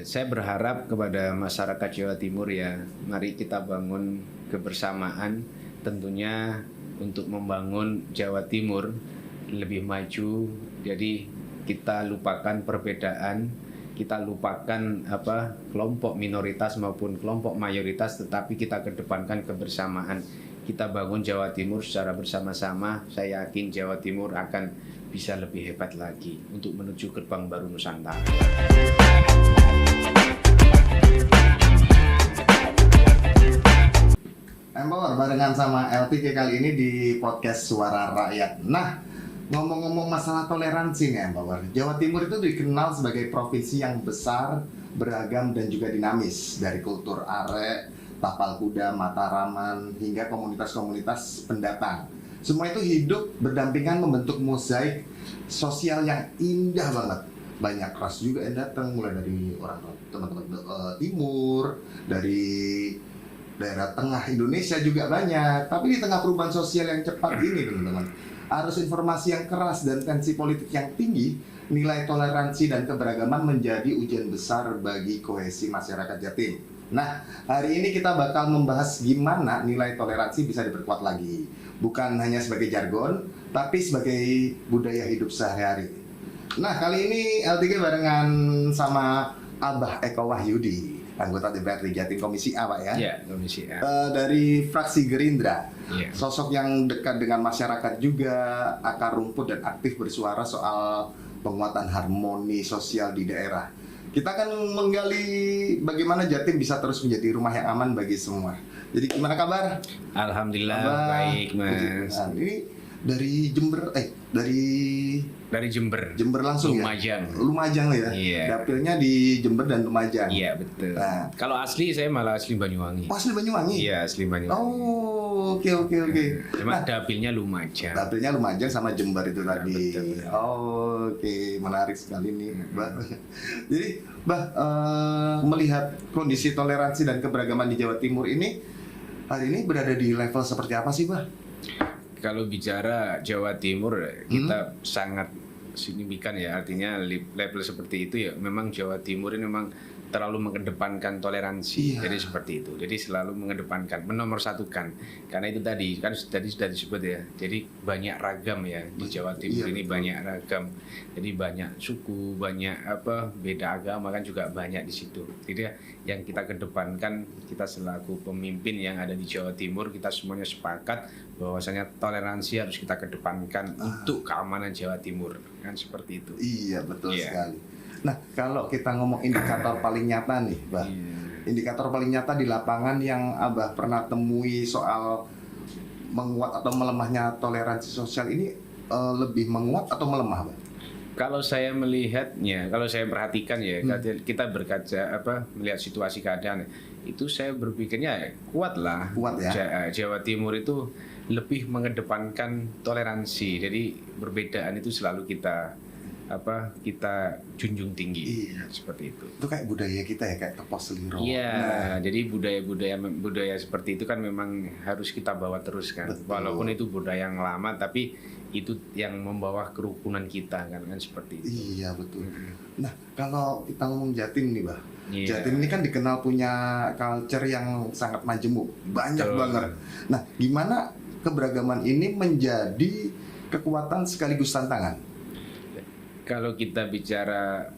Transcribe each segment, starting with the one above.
saya berharap kepada masyarakat Jawa Timur ya, mari kita bangun kebersamaan tentunya untuk membangun Jawa Timur lebih maju. Jadi kita lupakan perbedaan, kita lupakan kelompok minoritas maupun kelompok mayoritas, tetapi kita kedepankan kebersamaan. Kita bangun Jawa Timur secara bersama-sama. Saya yakin Jawa Timur akan bisa lebih hebat lagi untuk menuju gerbang baru Nusantara. Empower barengan sama LTK kali ini di podcast Suara Rakyat. Nah, ngomong-ngomong masalah toleransi nih Empower, Jawa Timur itu dikenal sebagai provinsi yang besar, beragam dan juga dinamis. Dari kultur arek, tapal kuda, mataraman, hingga komunitas-komunitas pendatang. Semua itu hidup berdampingan membentuk mozaik sosial yang indah banget. Banyak ras juga yang datang, mulai dari orang teman-teman timur, dari daerah tengah Indonesia juga banyak. Tapi di tengah perubahan sosial yang cepat ini teman-teman, arus informasi yang keras dan tensi politik yang tinggi, nilai toleransi dan keberagaman menjadi ujian besar bagi kohesi masyarakat Jatim. Nah, hari ini kita bakal membahas gimana nilai toleransi bisa diperkuat lagi. Bukan hanya sebagai jargon, tapi sebagai budaya hidup sehari-hari. Nah, kali ini LTG barengan sama Abah Eko Wahyudi, anggota DPRD Jatim Komisi A, Pak ya? Iya, Komisi A. Dari fraksi Gerindra. Iya. Sosok yang dekat dengan masyarakat juga, akar rumput dan aktif bersuara soal penguatan harmoni sosial di daerah. Kita akan menggali bagaimana Jatim bisa terus menjadi rumah yang aman bagi semua. Jadi gimana kabar? Alhamdulillah baik, Mas. Nah, ini dari Jember, Dari Jember. Jember langsung Lumajang. ya? Lumajang ya? Iya. Dapilnya di Jember dan Lumajang. Iya, betul. Nah. Kalau asli saya malah asli Banyuwangi. Oh, asli Banyuwangi? Iya, asli Banyuwangi. Oh, oke. Cuma dapilnya Lumajang. Dapilnya Lumajang sama Jember itu tadi. Betul. Oh, oke, menarik sekali nih, Mbak. Jadi, Mbak, melihat kondisi toleransi dan keberagaman di Jawa Timur ini, hari ini berada di level seperti apa sih, Mbak? Kalau bicara Jawa Timur, kita sangat signifikan ya, artinya level seperti itu ya. Memang Jawa Timur ini memang terlalu mengedepankan toleransi, Iya. jadi seperti itu. Jadi selalu mengedepankan, menomorsatukan. Karena itu tadi kan tadi sudah disebut ya. Jadi banyak ragam ya di Jawa Timur Iya, ini betul. banyak ragam. Jadi banyak suku, banyak beda agama kan juga banyak di situ. Jadi yang kita kedepankan, kita selaku pemimpin yang ada di Jawa Timur, kita semuanya sepakat bahwasanya toleransi harus kita kedepankan untuk keamanan Jawa Timur, kan seperti itu. Iya, betul Iya. sekali. Nah, kalau kita ngomong indikator paling nyata nih, Mbak. Iya. Indikator paling nyata di lapangan yang Abah pernah temui soal menguat atau melemahnya toleransi sosial ini, lebih menguat atau melemah, Mbak? Kalau saya melihatnya, kalau saya perhatikan ya, kita berkaca melihat situasi keadaan itu, saya berpikirnya kuat lah. Kuat ya? Jawa Timur itu lebih mengedepankan toleransi. Jadi perbedaan itu selalu kita junjung tinggi. Iya. Seperti itu. Itu kayak budaya kita ya, kayak tepos seliro. Iya, Nah, jadi budaya seperti itu kan memang harus kita bawa terus kan. Betul. Walaupun itu budaya yang lama, tapi itu yang membawa kerukunan kita kan seperti itu. iya, betul. Nah, kalau kita ngomong Jatim nih, Mbak. Iya. Jatim ini kan dikenal punya culture yang sangat majemuk, banyak Betul. banget. Nah, gimana keberagaman ini menjadi kekuatan sekaligus tantangan? Kalau kita bicara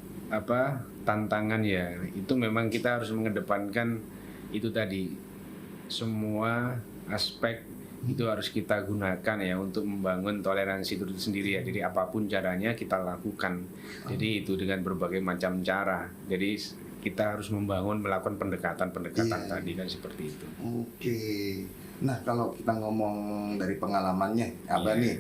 tantangan ya, itu memang kita harus mengedepankan itu tadi, semua aspek itu harus kita gunakan ya untuk membangun toleransi itu sendiri ya. Jadi apapun caranya kita lakukan. Jadi itu dengan berbagai macam cara. Jadi kita harus melakukan pendekatan Iya. tadi kan seperti itu. Oke. Nah, kalau kita ngomong dari pengalamannya, Abah Iya. nih,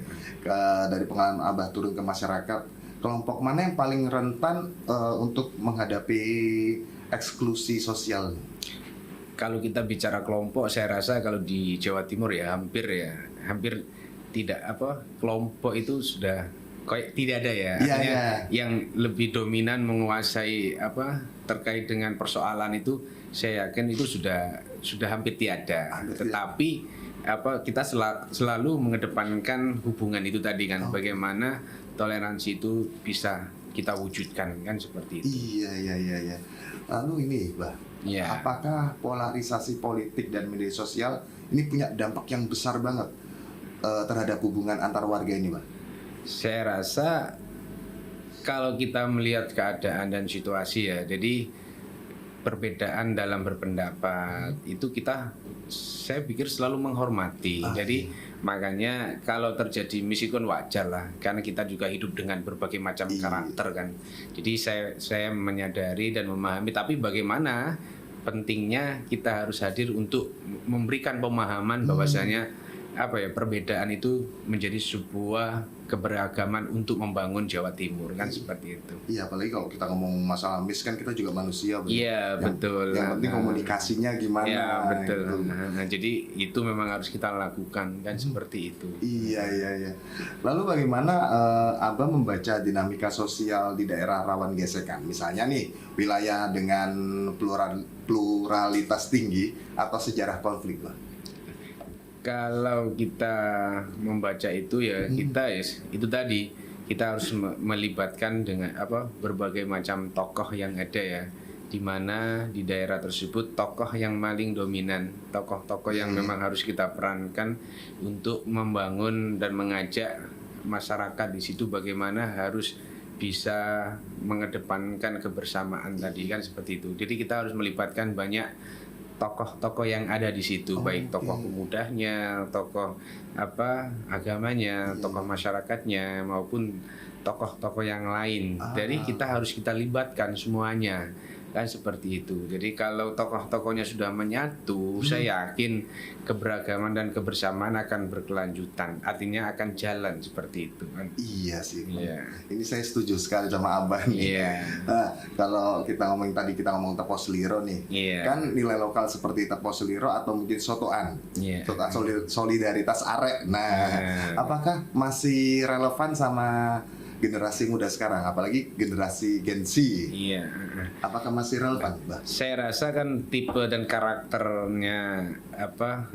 dari pengalaman Abah turun ke masyarakat, kelompok mana yang paling rentan untuk menghadapi eksklusi sosial? Kalau kita bicara kelompok, saya rasa kalau di Jawa Timur ya hampir tidak kelompok itu sudah kayak tidak ada ya. Iya, Artinya iya. yang lebih dominan menguasai terkait dengan persoalan itu, saya yakin itu sudah hampir tiada. Hampir Tetapi kita selalu mengedepankan hubungan itu tadi kan, bagaimana toleransi itu bisa kita wujudkan kan seperti itu. Iya. Lalu ini, Bah, Iya. apakah polarisasi politik dan media sosial ini punya dampak yang besar banget terhadap hubungan antar warga ini, Bah? Saya rasa kalau kita melihat keadaan dan situasi ya, jadi perbedaan dalam berpendapat itu saya pikir selalu menghormati. Jadi makanya kalau terjadi miskon wajar lah, karena kita juga hidup dengan berbagai macam karakter kan. Jadi saya menyadari dan memahami, tapi bagaimana pentingnya kita harus hadir untuk memberikan pemahaman bahwasanya perbedaan itu menjadi sebuah keberagaman untuk membangun Jawa Timur kan seperti itu. Iya, apalagi kalau kita ngomong masalah kan kita juga manusia. Iya, betul. Yang penting komunikasinya gimana. Iya, betul. Gitu. Jadi itu memang harus kita lakukan kan seperti itu. Iya. Lalu bagaimana Abah membaca dinamika sosial di daerah rawan gesekan? Misalnya nih, wilayah dengan pluralitas tinggi atau sejarah konflik, Bah? Kalau kita membaca itu ya kita itu tadi kita harus melibatkan dengan berbagai macam tokoh yang ada ya, di mana di daerah tersebut tokoh yang paling dominan, tokoh-tokoh yang memang harus kita perankan untuk membangun dan mengajak masyarakat di situ bagaimana harus bisa mengedepankan kebersamaan tadi kan seperti itu. Jadi kita harus melibatkan banyak tokoh-tokoh yang ada di situ, baik tokoh pemudanya, tokoh agamanya, tokoh masyarakatnya maupun tokoh-tokoh yang lain. Jadi kita harus libatkan semuanya kan seperti itu. Jadi kalau tokoh-tokohnya sudah menyatu, saya yakin keberagaman dan kebersamaan akan berkelanjutan. Artinya akan jalan seperti itu kan. Iya sih. Iya. Ini saya setuju sekali sama Abah nih. Iya. Nah, kalau kita ngomong Tepo Seliro nih, Iya. kan nilai lokal seperti Tepo Seliro atau mungkin sotoan, Iya. sotoan solidaritas arek. Nah, apakah masih relevan sama generasi muda sekarang, apalagi generasi Gen Z? Iya. Apakah masih relevan, Bah? Saya rasa kan tipe dan karakternya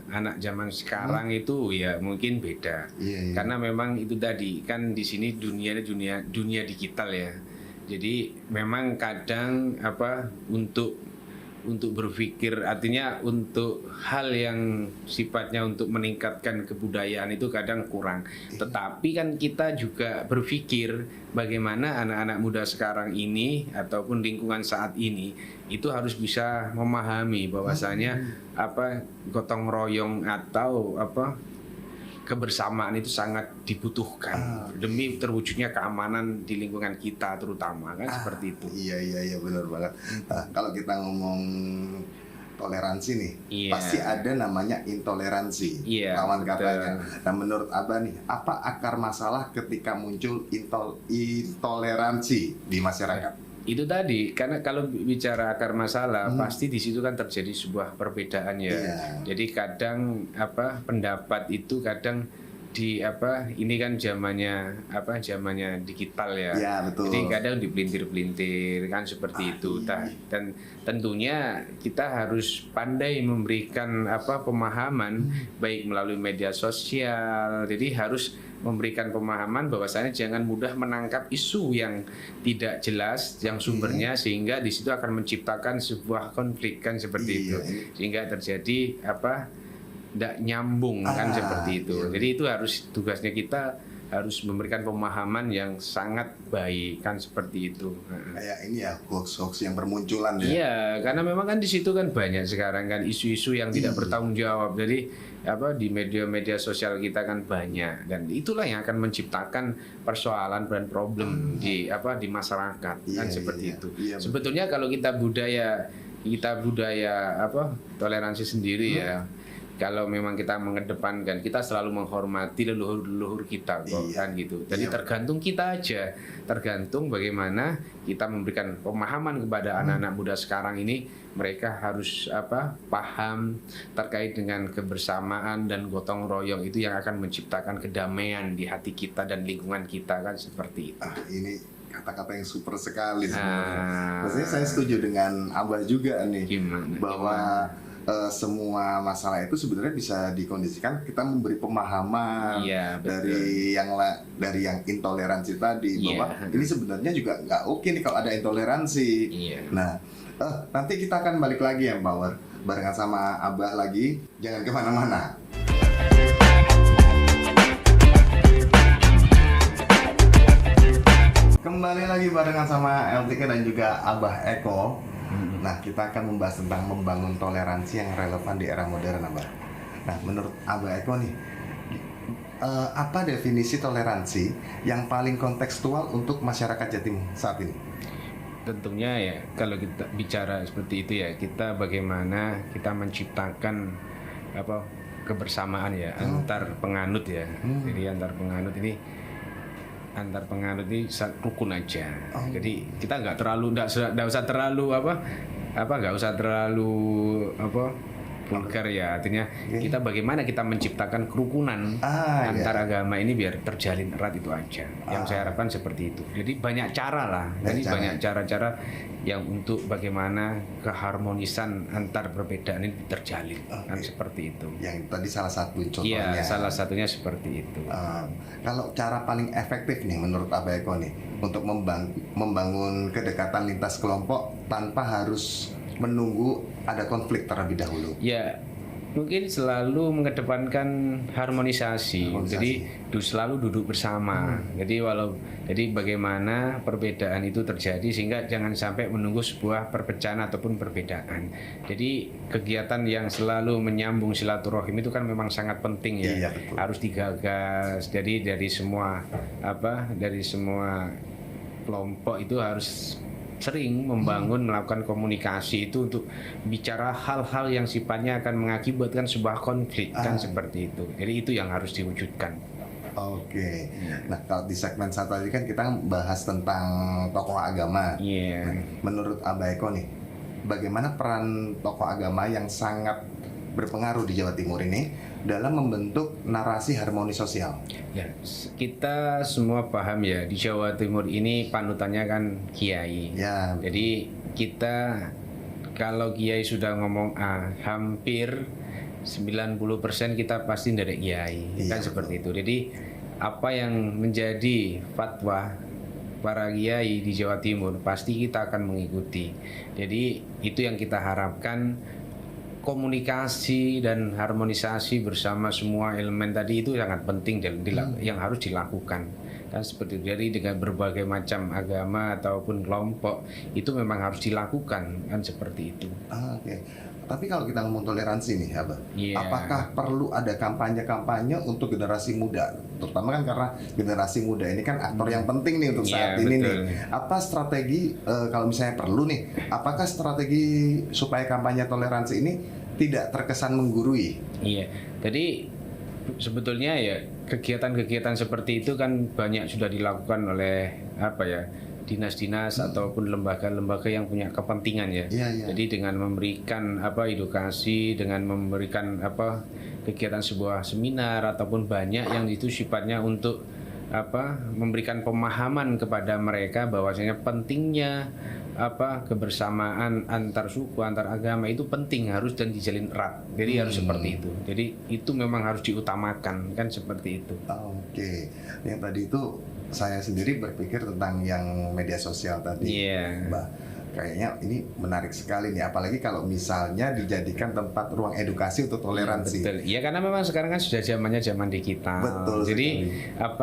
anak zaman sekarang itu ya mungkin beda. Iya. Karena memang itu tadi kan di sini dunia digital ya. Jadi memang kadang untuk berpikir, artinya untuk hal yang sifatnya untuk meningkatkan kebudayaan itu kadang kurang. Tetapi kan kita juga berpikir bagaimana anak-anak muda sekarang ini ataupun lingkungan saat ini itu harus bisa memahami bahwasanya gotong royong atau kebersamaan itu sangat dibutuhkan demi terwujudnya keamanan di lingkungan kita terutama kan seperti itu. Iya benar banget. Nah, kalau kita ngomong toleransi nih, Iya. pasti ada namanya intoleransi, Iya, lawan betul. katanya. Nah, menurut Abah nih, apa akar masalah ketika muncul intoleransi di masyarakat? Itu tadi, karena kalau bicara akar masalah pasti di situ kan terjadi sebuah perbedaan ya. Iya. Jadi kadang pendapat itu kadang ini kan zamannya digital ya. Iya, betul. Jadi kadang dipelintir-pelintir kan seperti itu. Dan tentunya kita harus pandai memberikan pemahaman baik melalui media sosial. Jadi harus memberikan pemahaman bahwasanya jangan mudah menangkap isu yang tidak jelas yang sumbernya sehingga di situ akan menciptakan sebuah konflik kan seperti itu. Sehingga terjadi tidak nyambung kan seperti itu. Jadi itu harus tugasnya kita harus memberikan pemahaman yang sangat baik kan seperti itu. Kayak ini ya hoax-hoax yang bermunculan ya. Iya, karena memang kan di situ kan banyak sekarang kan isu-isu yang tidak bertanggung jawab. Jadi di media-media sosial kita kan banyak dan itulah yang akan menciptakan persoalan dan problem di masyarakat kan seperti itu. Iya, sebetulnya kalau kita budaya toleransi sendiri ya. Kalau memang kita mengedepankan, kita selalu menghormati leluhur-leluhur kita kan gitu. Jadi tergantung kita aja, tergantung bagaimana kita memberikan pemahaman kepada anak-anak muda sekarang ini. Mereka harus paham terkait dengan kebersamaan dan gotong royong itu yang akan menciptakan kedamaian di hati kita dan lingkungan kita kan seperti itu. Ini kata-kata yang super sekali sebenarnya. Maksudnya saya setuju dengan Abah juga nih. Gimana? Bahwa semua masalah itu sebenarnya bisa dikondisikan kita memberi pemahaman Iya, betul. dari yang intoleransi tadi, Iya. bahwa ini sebenarnya juga nggak oke nih kalau ada intoleransi. Iya. Nah, nanti kita akan balik lagi ya Power, barengan sama Abah lagi. Jangan kemana-mana. Kembali lagi barengan sama LTK dan juga Abah Eko. Nah, kita akan membahas tentang membangun toleransi yang relevan di era modern, Abah. Nah, menurut Abah Eko nih, apa definisi toleransi yang paling kontekstual untuk masyarakat Jatim saat ini? Tentunya ya kalau kita bicara seperti itu ya, kita bagaimana kita menciptakan kebersamaan ya antar penganut ya. Jadi antar penganut ini rukun aja. Jadi kita nggak usah terlalu vulgar ya, artinya kita bagaimana kita menciptakan kerukunan antar agama ini biar terjalin erat, itu aja yang saya harapkan seperti itu. Jadi banyak cara lah, banyak cara-cara yang untuk bagaimana keharmonisan antar perbedaan ini terjalin, kan seperti itu. Yang tadi salah satu contohnya. Iya, salah satunya seperti itu. Kalau cara paling efektif nih menurut Abah Eko nih untuk membangun kedekatan lintas kelompok tanpa harus menunggu ada konflik terlebih dahulu. Ya, mungkin selalu mengedepankan harmonisasi. Jadi selalu duduk bersama. Jadi bagaimana perbedaan itu terjadi sehingga jangan sampai menunggu sebuah perpecahan ataupun perbedaan. Jadi kegiatan yang selalu menyambung silaturahim itu kan memang sangat penting ya. Iya, betul. Harus digagas. Jadi dari semua kelompok itu harus sering melakukan komunikasi itu untuk bicara hal-hal yang sifatnya akan mengakibatkan sebuah konflik, kan seperti itu. Jadi itu yang harus diwujudkan. Oke. Nah, kalau di segmen satu tadi kan kita bahas tentang tokoh agama. Iya. Nah, menurut Abah Eko nih, bagaimana peran tokoh agama yang sangat berpengaruh di Jawa Timur ini dalam membentuk narasi harmoni sosial? Ya, kita semua paham ya, di Jawa Timur ini panutannya kan kiai. Ya. Jadi kita kalau kiai sudah ngomong hampir 90% kita pasti dari kiai. Iya, Kan seperti itu. Jadi apa yang menjadi fatwa para kiai di Jawa Timur pasti kita akan mengikuti. Jadi itu yang kita harapkan, komunikasi dan harmonisasi bersama semua elemen tadi itu sangat penting yang harus dilakukan, kan seperti itu. Jadi dengan berbagai macam agama ataupun kelompok itu memang harus dilakukan, kan seperti itu. Oke. Tapi kalau kita ngomong toleransi nih, Abah, Iya. apakah perlu ada kampanye-kampanye untuk generasi muda? Terutama kan karena generasi muda ini kan aktor yang penting nih untuk saat Iya, ini betul. nih. Apa strategi kalau misalnya perlu nih? Apakah strategi supaya kampanye toleransi ini tidak terkesan menggurui? Iya. Jadi sebetulnya ya kegiatan-kegiatan seperti itu kan banyak sudah dilakukan oleh dinas-dinas ataupun lembaga-lembaga yang punya kepentingan ya. Iya. Jadi dengan memberikan edukasi, dengan memberikan kegiatan sebuah seminar ataupun banyak yang itu sifatnya untuk memberikan pemahaman kepada mereka bahwasanya pentingnya kebersamaan antar suku, antar agama itu penting, harus dan dijalin erat. Jadi harus seperti itu. Jadi itu memang harus diutamakan, kan seperti itu. Oke. Yang tadi itu saya sendiri berpikir tentang yang media sosial tadi. Iya. Mbak, kayaknya ini menarik sekali nih, apalagi kalau misalnya dijadikan tempat ruang edukasi untuk toleransi. Betul. Ya karena memang sekarang kan sudah zamannya zaman digital. Betul Jadi sekali.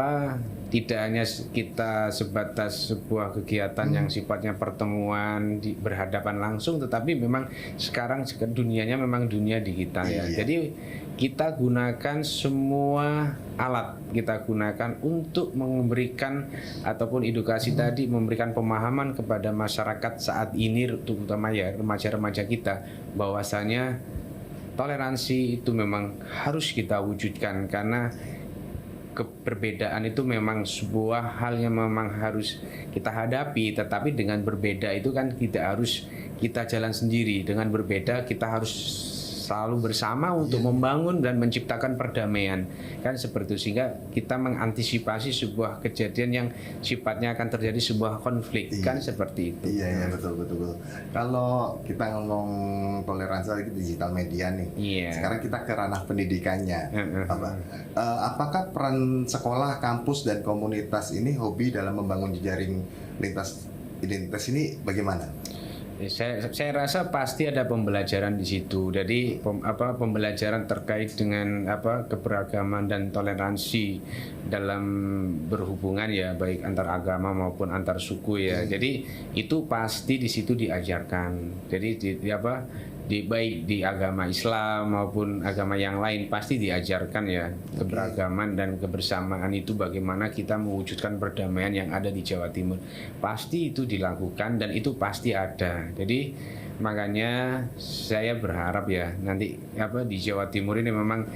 tidak hanya kita sebatas sebuah kegiatan yang sifatnya pertemuan berhadapan langsung, tetapi memang sekarang dunianya memang dunia digital ya. Iya. Jadi kita gunakan semua alat, kita gunakan untuk memberikan ataupun edukasi tadi, memberikan pemahaman kepada masyarakat saat ini, terutama ya remaja-remaja kita, bahwasanya toleransi itu memang harus kita wujudkan, karena keberbedaan itu memang sebuah hal yang memang harus kita hadapi. Tetapi dengan berbeda itu kan tidak harus kita jalan sendiri. Dengan berbeda kita harus selalu bersama untuk membangun dan menciptakan perdamaian, kan seperti itu. Sehingga kita mengantisipasi sebuah kejadian yang sifatnya akan terjadi sebuah konflik, kan seperti itu. Iya, betul. Kalau kita ngomong toleransi lagi digital media nih, sekarang kita ke ranah pendidikannya, apakah peran sekolah, kampus dan komunitas ini hobi dalam membangun jejaring lintas identitas ini bagaimana? Saya rasa pasti ada pembelajaran di situ. Jadi pembelajaran terkait dengan keberagaman dan toleransi dalam berhubungan ya, baik antar agama maupun antar suku ya. Jadi itu pasti di situ diajarkan. Jadi baik di agama Islam maupun agama yang lain pasti diajarkan ya, keberagaman dan kebersamaan itu bagaimana kita mewujudkan perdamaian yang ada di Jawa Timur. Pasti itu dilakukan dan itu pasti ada. Jadi makanya saya berharap ya nanti di Jawa Timur ini memang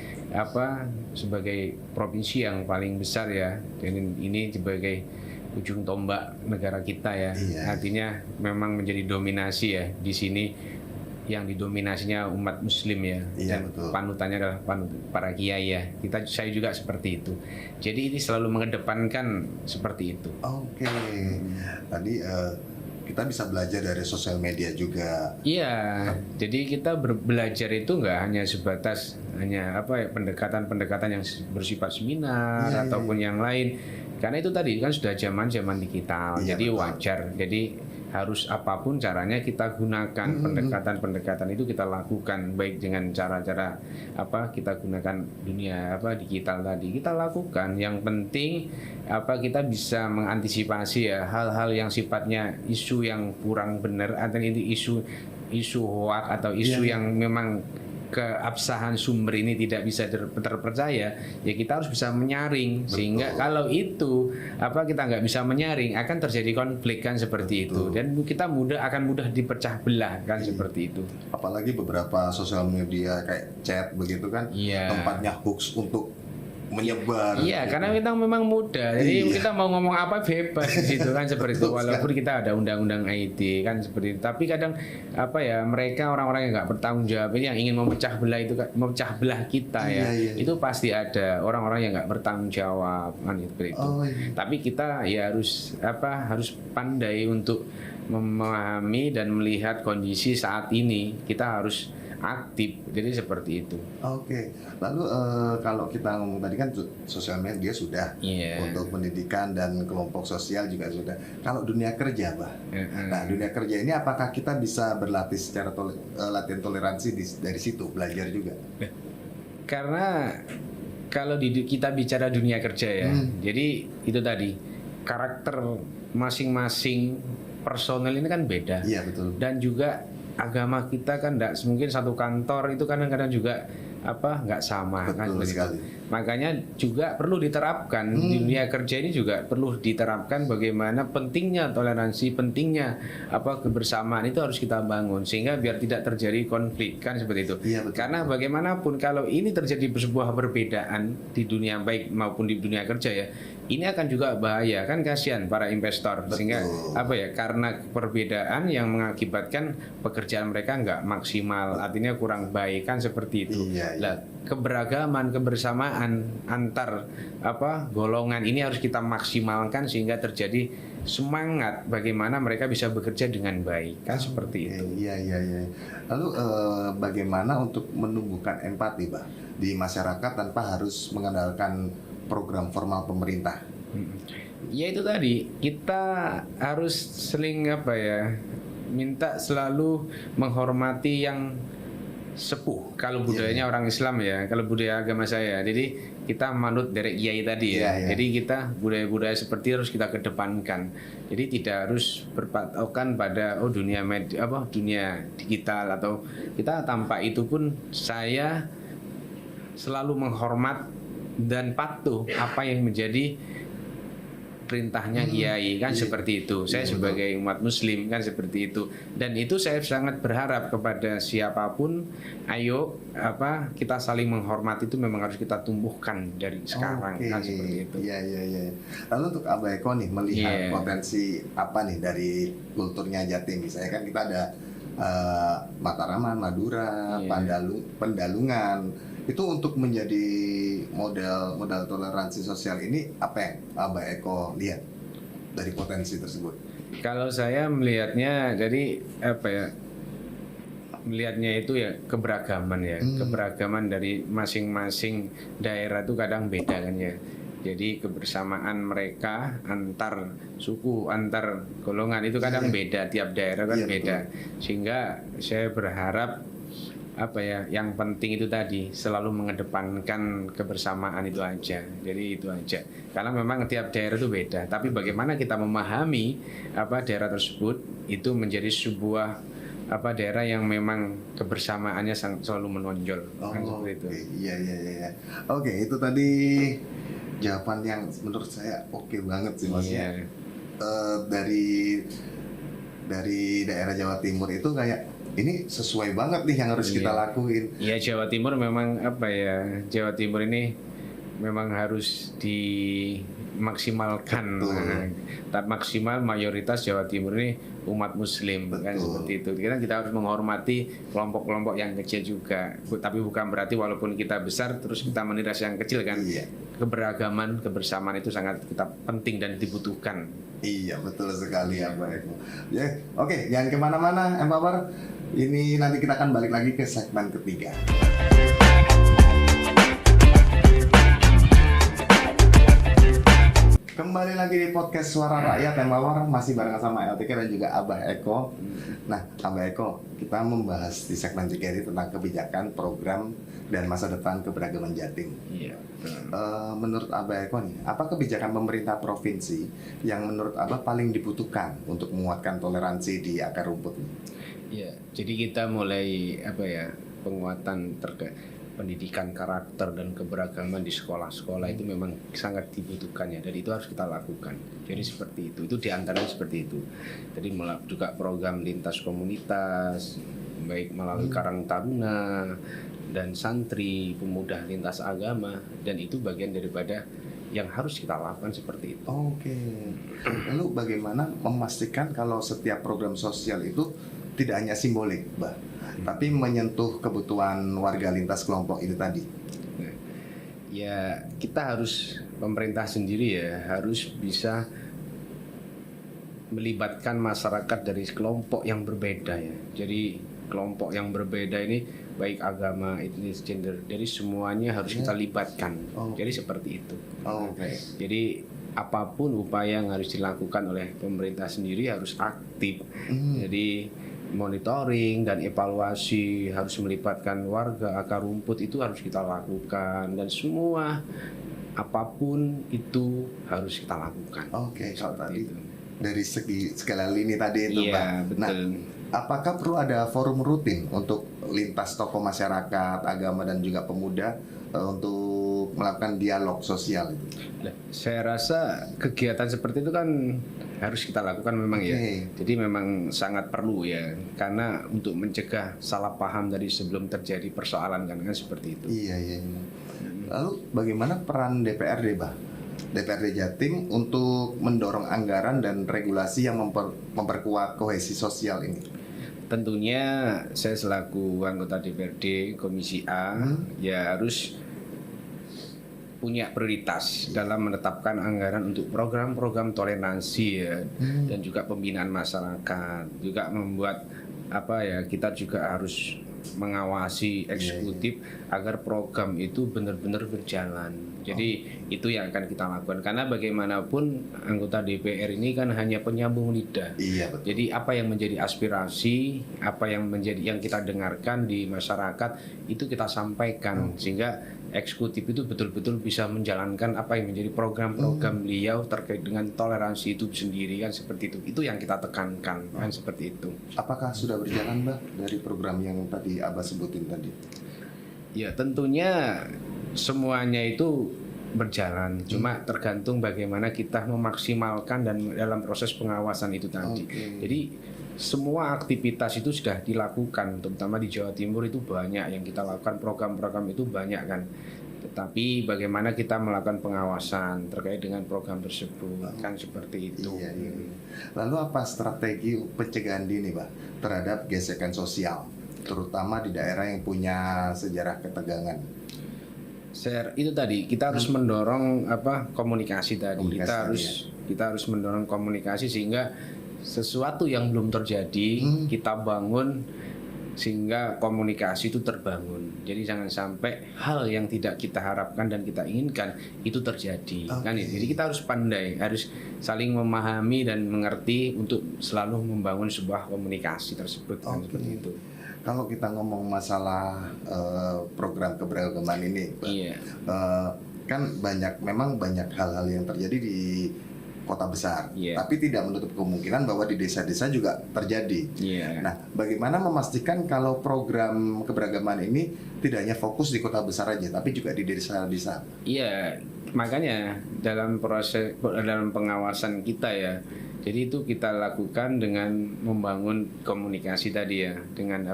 sebagai provinsi yang paling besar ya, dan ini sebagai ujung tombak negara kita ya. Artinya memang menjadi dominasi ya di sini, yang didominasinya umat Muslim ya, dan betul. Panutannya adalah para kiai ya. Saya juga seperti itu. Jadi ini selalu mengedepankan seperti itu. Oke. Tadi kita bisa belajar dari sosial media juga. Iya. Jadi kita belajar itu nggak hanya sebatas pendekatan-pendekatan yang bersifat seminar ataupun yang lain. Karena itu tadi kan sudah zaman digital. Jadi wajar. Jadi harus apapun caranya kita gunakan pendekatan-pendekatan itu kita lakukan, baik dengan cara-cara kita gunakan dunia digital tadi kita lakukan. Yang penting kita bisa mengantisipasi ya hal-hal yang sifatnya isu yang kurang benar, atau ini isu hoak atau isu yang memang keabsahan sumber ini tidak bisa terpercaya, ya kita harus bisa menyaring. Betul. Sehingga kalau itu kita nggak bisa menyaring akan terjadi konflik kan seperti itu, dan kita akan mudah dipecah belah kan seperti itu. Apalagi beberapa sosial media kayak chat begitu kan, tempatnya hoax untuk menyebar. Iya, karena kita memang muda, jadi kita mau ngomong apa bebas di situ kan seperti itu. Walaupun kita ada undang-undang IT kan seperti itu, tapi kadang mereka orang-orang yang nggak bertanggung jawab ini yang ingin memecah belah kita ya. Itu pasti ada orang-orang yang nggak bertanggung jawab kan seperti itu. Tapi kita ya harus pandai untuk memahami dan melihat kondisi saat ini. Kita harus aktif, jadi seperti itu. Oke. Lalu kalau kita ngomong tadi kan sosial media sudah, untuk pendidikan dan kelompok sosial juga sudah. Kalau dunia kerja, nah dunia kerja ini apakah kita bisa berlatih secara latihan toleransi dari situ, belajar juga? Karena kalau kita bicara dunia kerja ya, jadi itu tadi karakter masing-masing personel ini kan beda. Iya, betul. Dan juga agama kita kan tidak mungkin satu kantor itu kadang-kadang juga nggak sama. Betul kan sekali. Makanya juga perlu diterapkan di dunia kerja ini, juga perlu diterapkan bagaimana pentingnya toleransi, pentingnya kebersamaan itu harus kita bangun sehingga biar tidak terjadi konflik kan seperti itu. Karena bagaimanapun kalau ini terjadi sebuah perbedaan di dunia baik maupun di dunia kerja ya, ini akan juga bahaya kan, kasihan para investor. Sehingga karena perbedaan yang mengakibatkan pekerjaan mereka nggak maksimal, artinya kurang baik kan seperti itu. Keberagaman, kebersamaan antar golongan ini harus kita maksimalkan sehingga terjadi semangat bagaimana mereka bisa bekerja dengan baik kan seperti itu. Iya. Lalu bagaimana untuk menumbuhkan empati di masyarakat tanpa harus mengandalkan program formal pemerintah? Ya itu tadi, kita harus seling minta selalu menghormati yang sepuh. Kalau budayanya orang Islam ya, kalau budaya agama saya, jadi kita manut dari kiai tadi ya. Jadi kita budaya-budaya seperti harus kita kedepankan. Jadi tidak harus berpatokan pada dunia dunia digital, atau kita tanpa itu pun saya selalu menghormat dan patuh apa yang menjadi perintahnya kiai kan seperti itu. Saya sebagai umat muslim kan seperti itu, dan itu saya sangat berharap kepada siapapun, ayo kita saling menghormati itu memang harus kita tumbuhkan dari sekarang kan seperti itu. Iya. Lalu untuk Abah Eko nih melihat potensi apa nih dari kulturnya Jatim? Misalnya kan kita ada Mataraman, Madura, Iya. Pendalungan. Itu untuk menjadi modal toleransi sosial ini apa yang Abah Eko lihat dari potensi tersebut? Kalau saya melihatnya, jadi apa ya? Melihatnya itu ya keberagaman ya, keberagaman dari masing-masing daerah itu kadang beda kan ya. Jadi kebersamaan mereka antar suku, antar golongan itu kadang beda, tiap daerah kan Iya, beda. betul. Sehingga saya berharap apa ya, yang penting itu tadi selalu mengedepankan kebersamaan itu aja. Jadi itu aja. Karena memang tiap daerah itu beda, tapi bagaimana kita memahami apa daerah tersebut itu menjadi sebuah apa daerah yang memang kebersamaannya selalu menonjol kan seperti itu. Oke. Iya, iya, iya. Oke, itu tadi jawaban yang menurut saya oke banget sih, maksudnya Iya. dari daerah Jawa Timur itu kayak ini sesuai banget nih yang harus kita Iya. lakuin. Ya Jawa Timur memang apa ya, Jawa Timur ini memang harus dimaksimalkan. Betul. Nah, tak maksimal mayoritas Jawa Timur ini umat Muslim kan Betul. seperti itu. Kita harus menghormati kelompok-kelompok yang kecil juga. Tapi bukan berarti walaupun kita besar terus kita menindas yang kecil kan. Iya. Keberagaman, kebersamaan itu sangat kita penting dan dibutuhkan. Iya, betul sekali ya Mbak Eko. Ya, oke, jangan kemana-mana, Empower. Ini nanti kita akan balik lagi ke segmen ketiga. Kembali lagi di podcast Suara Rakyat Empower, masih barengan sama LTK dan juga Abah Eko. Nah, Abah Eko, kita membahas di segmen 3 ini tentang kebijakan, program, dan masa depan keberagaman Jatim. Iya. Menurut Abah Eko nih, apa kebijakan pemerintah provinsi yang menurut Abah paling dibutuhkan untuk menguatkan toleransi di akar rumput nih? Ya, jadi kita mulai apa ya, penguatan terkait pendidikan karakter dan keberagaman di sekolah-sekolah itu memang sangat dibutuhkan ya, dan itu harus kita lakukan. Jadi seperti itu diantaranya seperti itu. Jadi juga program lintas komunitas, baik melalui Karang Taruna dan santri, pemuda lintas agama, dan itu bagian daripada yang harus kita lakukan seperti itu. Oke. Lalu bagaimana memastikan kalau setiap program sosial itu tidak hanya simbolik, Mbak, tapi menyentuh kebutuhan warga lintas kelompok itu tadi? Nah, ya kita harus, pemerintah sendiri ya harus bisa melibatkan masyarakat dari kelompok yang berbeda ya. Jadi kelompok yang berbeda ini baik agama, etnis, gender, jadi semuanya harus kita libatkan. Jadi seperti itu. Oke. Jadi apapun upaya yang harus dilakukan oleh pemerintah sendiri harus aktif. Jadi monitoring dan evaluasi harus melibatkan warga, akar rumput itu harus kita lakukan, dan semua apapun itu harus kita lakukan. Oke, kalau tadi itu. dari segi segala lini tadi itu, Iya, Pak. betul. Nah, apakah perlu ada forum rutin untuk lintas tokoh masyarakat, agama dan juga pemuda untuk melakukan dialog sosial itu? Nah, saya rasa kegiatan seperti itu kan harus kita lakukan memang ya. Jadi memang sangat perlu ya, karena untuk mencegah salah paham dari sebelum terjadi persoalan kan seperti itu. Iya, iya. Lalu bagaimana peran DPRD, Bah? DPRD Jatim untuk mendorong anggaran dan regulasi yang memperkuat kohesi sosial ini? Tentunya saya selaku anggota DPRD Komisi A ya harus punya prioritas dalam menetapkan anggaran untuk program-program toleransi ya, dan juga pembinaan masyarakat, juga membuat apa ya, kita juga harus mengawasi eksekutif agar program itu benar-benar berjalan. Jadi itu yang akan kita lakukan, karena bagaimanapun anggota DPR ini kan hanya penyambung lidah. Iya, betul. Jadi apa yang menjadi aspirasi, apa yang menjadi yang kita dengarkan di masyarakat itu kita sampaikan, sehingga eksekutif itu betul-betul bisa menjalankan apa yang menjadi program-program beliau terkait dengan toleransi itu sendiri kan seperti itu. Itu yang kita tekankan kan seperti itu. Apakah sudah berjalan, Mbak, dari program yang tadi Abah sebutin tadi? Ya tentunya semuanya itu berjalan, cuma tergantung bagaimana kita memaksimalkan dan dalam proses pengawasan itu tadi. Jadi semua aktivitas itu sudah dilakukan, terutama di Jawa Timur itu banyak yang kita lakukan, program-program itu banyak kan. Tetapi bagaimana kita melakukan pengawasan terkait dengan program tersebut kan seperti itu. Iya, iya. Lalu apa strategi pencegahan dini, Pak, terhadap gesekan sosial, terutama di daerah yang punya sejarah ketegangan. Itu tadi kita harus mendorong komunikasi tadi. Komunikasi kita harus mendorong komunikasi sehingga sesuatu yang belum terjadi kita bangun sehingga komunikasi itu terbangun. Jadi jangan sampai hal yang tidak kita harapkan dan kita inginkan itu terjadi. Kan ya? Jadi kita harus pandai, harus saling memahami dan mengerti untuk selalu membangun sebuah komunikasi tersebut. Kan seperti itu. Kalau kita ngomong masalah program keberagaman ini, kan memang banyak hal-hal yang terjadi di kota besar, tapi tidak menutup kemungkinan bahwa di desa-desa juga terjadi. Nah, bagaimana memastikan kalau program keberagaman ini tidak hanya fokus di kota besar aja, tapi juga di desa-desa? Iya, makanya dalam pengawasan kita ya, jadi itu kita lakukan dengan membangun komunikasi tadi ya, dengan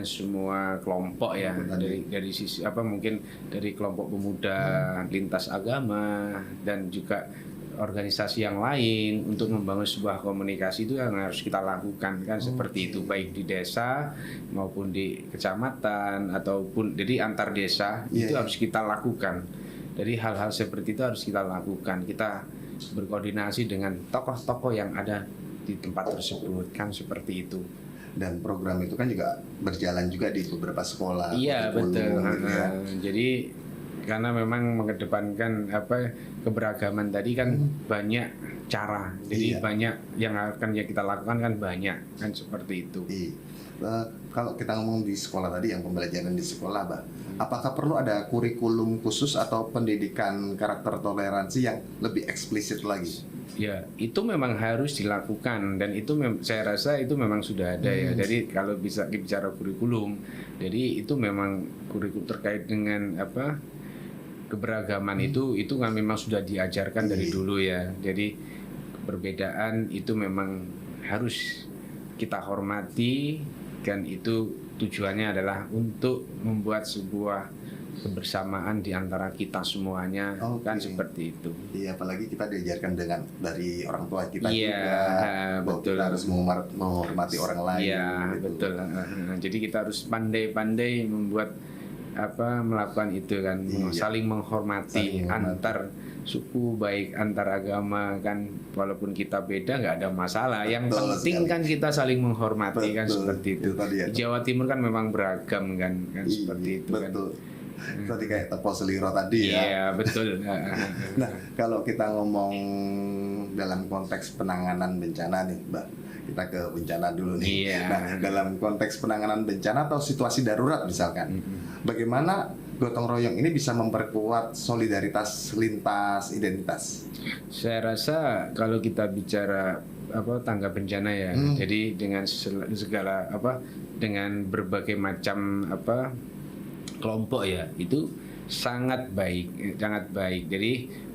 semua kelompok ya, dari sisi mungkin dari kelompok pemuda, lintas agama, dan juga organisasi yang lain untuk membangun sebuah komunikasi itu yang harus kita lakukan kan seperti itu, baik di desa maupun di kecamatan ataupun jadi antar desa itu harus kita lakukan. Jadi hal-hal seperti itu harus kita lakukan. Kita berkoordinasi dengan tokoh-tokoh yang ada di tempat tersebut kan seperti itu. Dan program itu kan juga berjalan juga di beberapa sekolah. Iya betul. Jadi karena memang mengedepankan keberagaman tadi kan banyak cara, jadi banyak yang akan kita lakukan kan banyak kan seperti itu. Kalau kita ngomong di sekolah tadi yang pembelajaran di sekolah, apakah perlu ada kurikulum khusus atau pendidikan karakter toleransi yang lebih eksplisit lagi? Ya, itu memang harus dilakukan dan itu saya rasa itu memang sudah ada ya. Jadi kalau bisa bicara kurikulum, jadi itu memang kurikulum terkait dengan keberagaman itu kan memang sudah diajarkan dari dulu ya. Jadi perbedaan itu memang harus kita hormati dan itu tujuannya adalah untuk membuat sebuah kebersamaan di antara kita semuanya kan seperti itu. Iya, apalagi kita diajarkan dari orang tua kita juga bahwa kita harus menghormati orang lain. Iya, betul. Jadi kita harus pandai-pandai melakukan itu kan, saling menghormati antar suku, baik antar agama kan, walaupun kita beda nggak ada masalah. Yang penting kan kita saling menghormati kan seperti itu. Di Jawa Timur kan memang beragam kan seperti itu kan. Tadi kayak Tepo Seliro tadi ya. Iya betul. Nah kalau kita ngomong dalam konteks penanganan bencana nih, Mbak, kita ke bencana dulu nih. Nah dalam konteks penanganan bencana atau situasi darurat misalkan, bagaimana gotong royong ini bisa memperkuat solidaritas lintas identitas? Saya rasa kalau kita bicara tanggap bencana ya, jadi dengan segala dengan berbagai macam kelompok ya, itu sangat baik. Jadi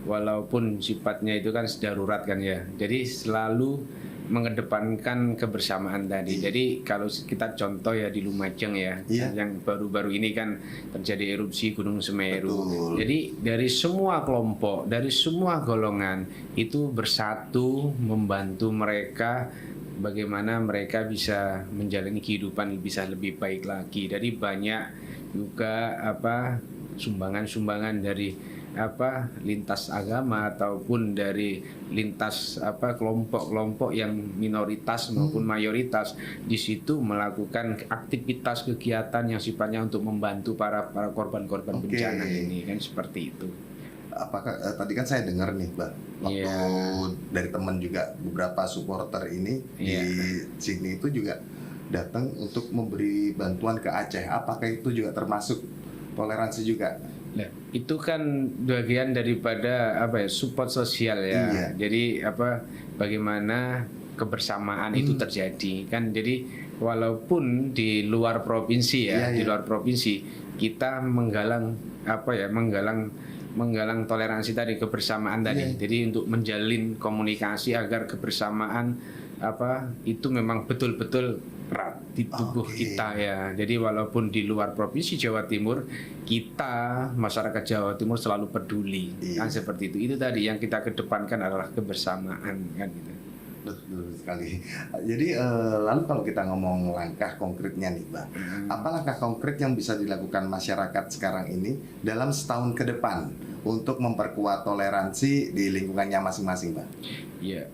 walaupun sifatnya itu kan darurat kan ya, jadi selalu mengedepankan kebersamaan tadi. Jadi kalau kita contoh ya di Lumajang ya, yang baru-baru ini kan terjadi erupsi Gunung Semeru. Jadi dari semua kelompok, dari semua golongan itu bersatu membantu mereka bagaimana mereka bisa menjalani kehidupan bisa lebih baik lagi. Jadi banyak juga sumbangan-sumbangan dari lintas agama ataupun dari lintas kelompok-kelompok yang minoritas maupun mayoritas di situ melakukan aktivitas kegiatan yang sifatnya untuk membantu para korban-korban bencana ini kan seperti itu. Apakah tadi kan saya dengar nih, Mbak, waktu dari teman juga beberapa supporter ini di sini itu juga datang untuk memberi bantuan ke Aceh. Apakah itu juga termasuk toleransi juga? Nah, itu kan bagian daripada support sosial ya. Jadi bagaimana kebersamaan itu terjadi kan. Jadi walaupun di luar provinsi di luar provinsi kita menggalang menggalang toleransi tadi, kebersamaan tadi. Jadi untuk menjalin komunikasi agar kebersamaan itu memang betul-betul erat di tubuh kita ya. Jadi walaupun di luar provinsi Jawa Timur, kita masyarakat Jawa Timur selalu peduli kan seperti itu. Itu tadi yang kita kedepankan adalah kebersamaan kan gitu. Betul sekali. Jadi lalu kalau kita ngomong langkah konkretnya nih, Mbak, apa langkah konkret yang bisa dilakukan masyarakat sekarang ini dalam setahun ke depan untuk memperkuat toleransi di lingkungannya masing-masing, Mbak? Ya,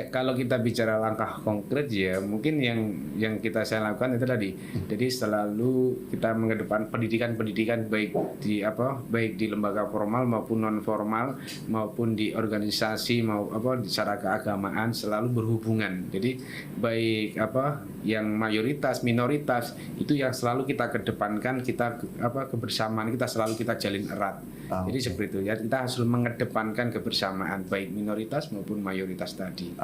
kalau kita bicara langkah konkret ya, mungkin yang saya lakukan itu tadi. Jadi selalu kita mengedepan pendidikan baik di lembaga formal maupun non formal maupun di organisasi di secara keagamaan selalu berhubungan. Jadi baik yang mayoritas minoritas itu yang selalu kita kedepankan, kebersamaan kita selalu kita jalin erat. Jadi seperti itu ya, kita harus mengedepankan kebersamaan baik minoritas maupun mayoritas tadi.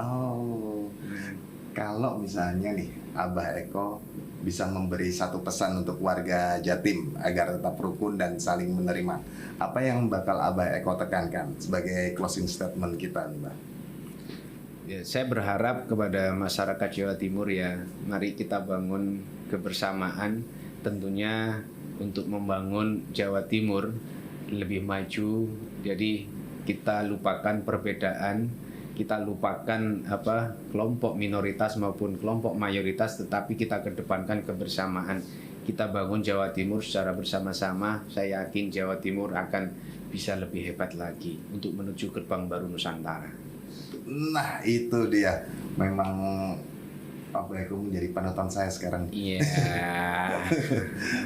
Kalau misalnya nih Abah Eko bisa memberi satu pesan untuk warga Jatim agar tetap rukun dan saling menerima, apa yang bakal Abah Eko tekankan sebagai closing statement kita nih, Mbak? Ya, saya berharap kepada masyarakat Jawa Timur ya, mari kita bangun kebersamaan tentunya untuk membangun Jawa Timur lebih maju. Jadi kita lupakan perbedaan, kita lupakan kelompok minoritas maupun kelompok mayoritas, tetapi kita kedepankan kebersamaan. Kita bangun Jawa Timur secara bersama-sama. Saya yakin Jawa Timur akan bisa lebih hebat lagi untuk menuju gerbang baru Nusantara. Nah, itu dia. Memang Abah Eko menjadi panutan saya sekarang. Iya.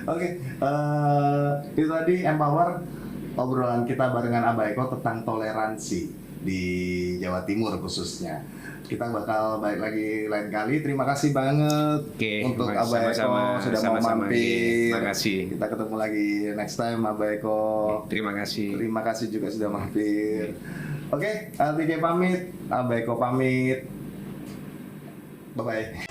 Oke, itu tadi Empower, obrolan kita barengan Abah Eko tentang toleransi di Jawa Timur khususnya. Kita bakal balik lagi lain kali. Terima kasih banget untuk Abah Eko sudah mau mampir. Terima kasih. Kita ketemu lagi next time, Abah Eko. Terima kasih. Terima kasih juga sudah mampir. Oke, LTK pamit, Abah Eko pamit. Bye-bye.